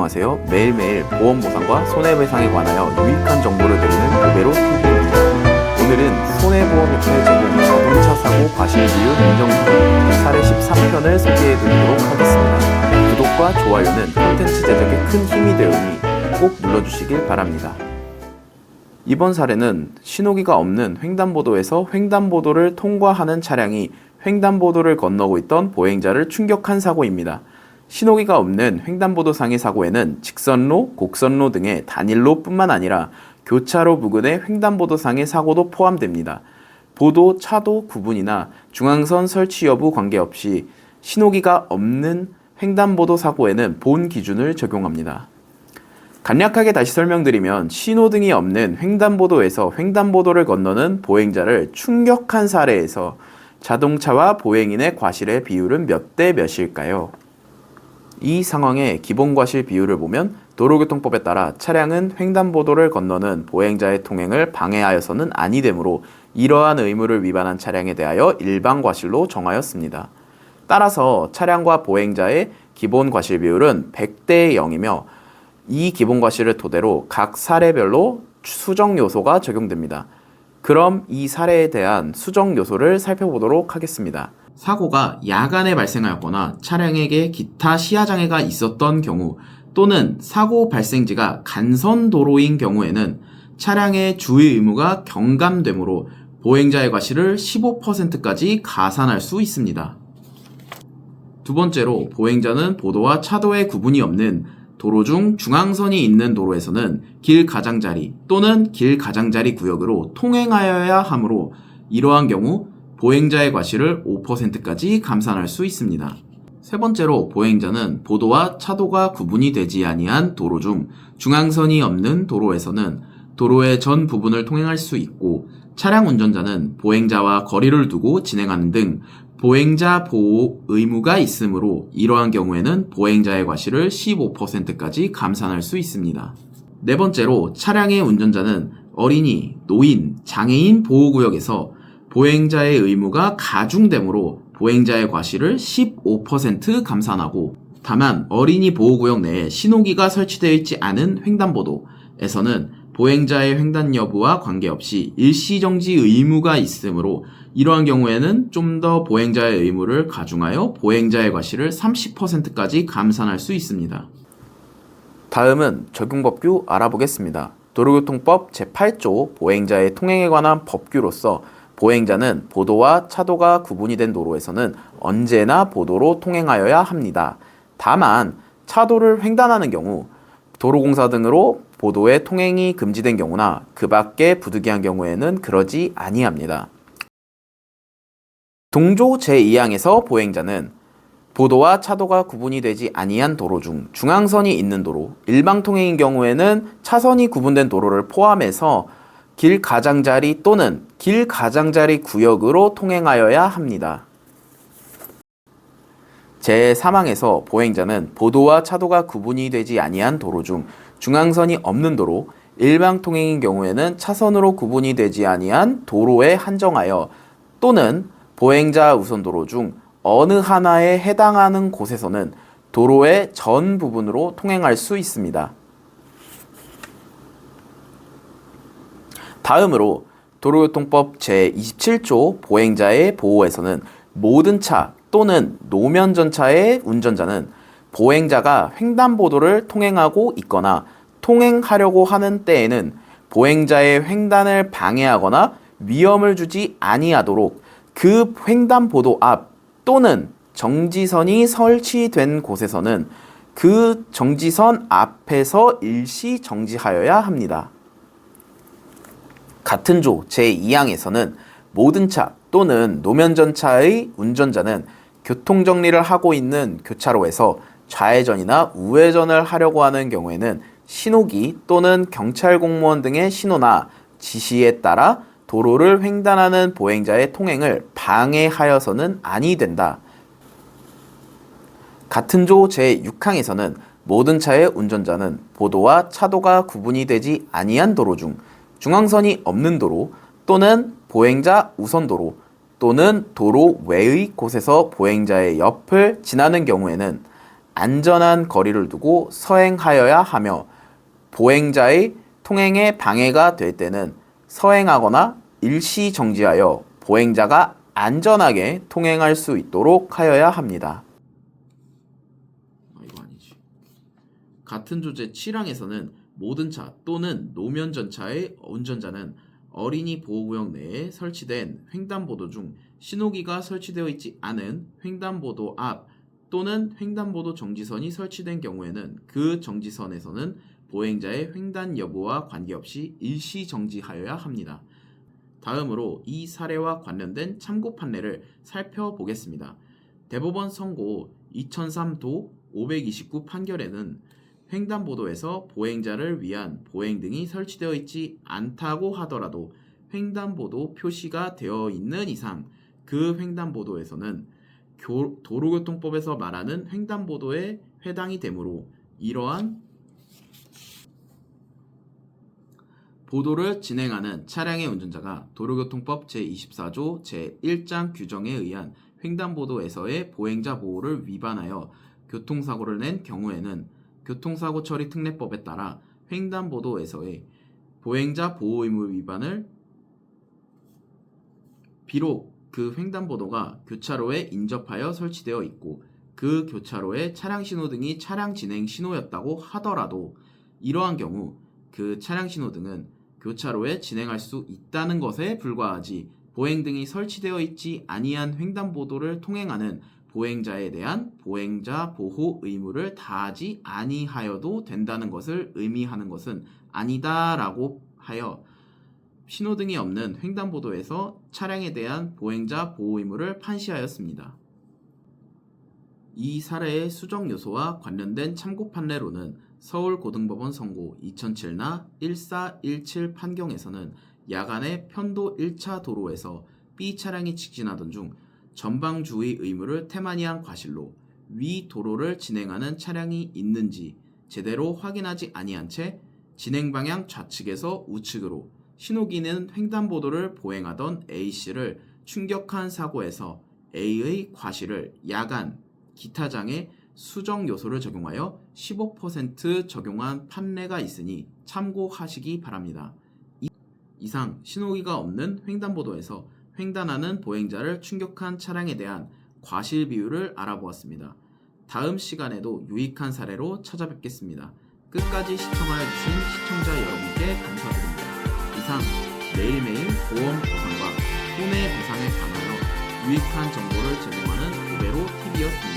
안녕하세요. 매일매일 보험 보상과 손해배상에 관하여 유익한 정보를 드리는 고베로 TV입니다. 오늘은 손해보험협회 제공 자동차 사고 과실 비율 인정법 사례 13편을 소개해드리도록 하겠습니다. 구독과 좋아요는 콘텐츠 제작에 큰 힘이 되오니 꼭 눌러주시길 바랍니다. 이번 사례는 신호기가 없는 횡단보도에서 횡단보도를 통과하는 차량이 횡단보도를 건너고 있던 보행자를 충격한 사고입니다. 신호기가 없는 횡단보도상의 사고에는 직선로, 곡선로 등의 단일로뿐만 아니라 교차로 부근의 횡단보도상의 사고도 포함됩니다. 보도, 차도 구분이나 중앙선 설치 여부 관계없이 신호기가 없는 횡단보도 사고에는 본 기준을 적용합니다. 간략하게 다시 설명드리면 신호등이 없는 횡단보도에서 횡단보도를 건너는 보행자를 충격한 사례에서 자동차와 보행인의 과실의 비율은 몇 대 몇일까요? 이 상황의 기본 과실 비율을 보면 도로교통법에 따라 차량은 횡단보도를 건너는 보행자의 통행을 방해하여서는 아니 되므로 이러한 의무를 위반한 차량에 대하여 일반 과실로 정하였습니다. 따라서 차량과 보행자의 기본 과실 비율은 100대 0이며 이 기본 과실을 토대로 각 사례별로 수정 요소가 적용됩니다. 그럼 이 사례에 대한 수정 요소를 살펴보도록 하겠습니다. 사고가 야간에 발생하였거나 차량에게 기타 시야장애가 있었던 경우 또는 사고 발생지가 간선도로인 경우에는 차량의 주의 의무가 경감되므로 보행자의 과실을 15%까지 가산할 수 있습니다. 두 번째로 보행자는 보도와 차도의 구분이 없는 도로 중 중앙선이 있는 도로에서는 길 가장자리 또는 길 가장자리 구역으로 통행하여야 하므로 이러한 경우 보행자의 과실을 5%까지 감산할 수 있습니다. 세 번째로 보행자는 보도와 차도가 구분이 되지 아니한 도로 중 중앙선이 없는 도로에서는 도로의 전 부분을 통행할 수 있고 차량 운전자는 보행자와 거리를 두고 진행하는 등 보행자 보호 의무가 있으므로 이러한 경우에는 보행자의 과실을 15%까지 감산할 수 있습니다. 네 번째로 차량의 운전자는 어린이, 노인, 장애인 보호구역에서 보행자의 의무가 가중되므로 보행자의 과실을 15% 감산하고 다만 어린이 보호구역 내에 신호기가 설치되어 있지 않은 횡단보도에서는 보행자의 횡단 여부와 관계없이 일시정지 의무가 있으므로 이러한 경우에는 좀 더 보행자의 의무를 가중하여 보행자의 과실을 30%까지 감산할 수 있습니다. 다음은 적용법규 알아보겠습니다. 도로교통법 제8조 보행자의 통행에 관한 법규로서 보행자는 보도와 차도가 구분이 된 도로에서는 언제나 보도로 통행하여야 합니다. 다만 차도를 횡단하는 경우 도로공사 등으로 보도에 통행이 금지된 경우나 그 밖에 부득이한 경우에는 그러지 아니합니다. 동조 제2항에서 보행자는 보도와 차도가 구분이 되지 아니한 도로 중 중앙선이 있는 도로, 일방통행인 경우에는 차선이 구분된 도로를 포함해서 길 가장자리 또는 길 가장자리 구역으로 통행하여야 합니다. 제3항에서 보행자는 보도와 차도가 구분이 되지 아니한 도로 중 중앙선이 없는 도로, 일방통행인 경우에는 차선으로 구분이 되지 아니한 도로에 한정하여 또는 보행자 우선 도로 중 어느 하나에 해당하는 곳에서는 도로의 전 부분으로 통행할 수 있습니다. 다음으로 도로교통법 제27조 보행자의 보호에서는 모든 차 또는 노면 전차의 운전자는 보행자가 횡단보도를 통행하고 있거나 통행하려고 하는 때에는 보행자의 횡단을 방해하거나 위험을 주지 아니하도록 그 횡단보도 앞 또는 정지선이 설치된 곳에서는 그 정지선 앞에서 일시 정지하여야 합니다. 같은 조 제2항에서는 모든 차 또는 노면전차의 운전자는 교통정리를 하고 있는 교차로에서 좌회전이나 우회전을 하려고 하는 경우에는 신호기 또는 경찰 공무원 등의 신호나 지시에 따라 도로를 횡단하는 보행자의 통행을 방해하여서는 아니 된다. 같은 조 제6항에서는 모든 차의 운전자는 보도와 차도가 구분이 되지 아니한 도로 중 중앙선이 없는 도로 또는 보행자 우선도로 또는 도로 외의 곳에서 보행자의 옆을 지나는 경우에는 안전한 거리를 두고 서행하여야 하며 보행자의 통행에 방해가 될 때는 서행하거나 일시 정지하여 보행자가 안전하게 통행할 수 있도록 하여야 합니다. 이거 아니지. 같은 조제 7항에서는 모든 차 또는 노면 전차의 운전자는 어린이 보호구역 내에 설치된 횡단보도 중 신호기가 설치되어 있지 않은 횡단보도 앞 또는 횡단보도 정지선이 설치된 경우에는 그 정지선에서는 보행자의 횡단 여부와 관계없이 일시 정지하여야 합니다. 다음으로 이 사례와 관련된 참고 판례를 살펴보겠습니다. 대법원 선고 2003도 529 판결에는 횡단보도에서 보행자를 위한 보행등이 설치되어 있지 않다고 하더라도 횡단보도 표시가 되어 있는 이상 그 횡단보도에서는 도로교통법에서 말하는 횡단보도에 해당이 되므로 이러한 보도를 진행하는 차량의 운전자가 도로교통법 제24조 제1장 규정에 의한 횡단보도에서의 보행자 보호를 위반하여 교통사고를 낸 경우에는 교통사고 처리 특례법에 따라 횡단보도에서의 보행자 보호 의무 위반을 비록 그 횡단보도가 교차로에 인접하여 설치되어 있고 그 교차로에 차량 신호등이 차량 진행 신호였다고 하더라도 이러한 경우 그 차량 신호등은 교차로에 진행할 수 있다는 것에 불과하지 보행등이 설치되어 있지 아니한 횡단보도를 통행하는 보행자에 대한 보행자 보호 의무를 다하지 아니하여도 된다는 것을 의미하는 것은 아니다라고 하여 신호등이 없는 횡단보도에서 차량에 대한 보행자 보호 의무를 판시하였습니다. 이 사례의 수정 요소와 관련된 참고 판례로는 서울고등법원 선고 2007나 1417 판경에서는 야간에 편도 1차 도로에서 B 차량이 직진하던 중 전방주의 의무를 태만히한 과실로 위 도로를 진행하는 차량이 있는지 제대로 확인하지 아니한 채 진행 방향 좌측에서 우측으로 신호기는 횡단보도를 보행하던 A씨를 충격한 사고에서 A의 과실을 야간 기타장애 수정 요소를 적용하여 15% 적용한 판례가 있으니 참고하시기 바랍니다. 이상 신호기가 없는 횡단보도에서 횡단하는 보행자를 충격한 차량에 대한 과실 비율을 알아보았습니다. 다음 시간에도 유익한 사례로 찾아뵙겠습니다. 끝까지 시청하여주신 시청자 여러분께 감사드립니다. 이상 매일매일 보험 보상과 손해배상에 관하여 유익한 정보를 제공하는 도베로 TV였습니다.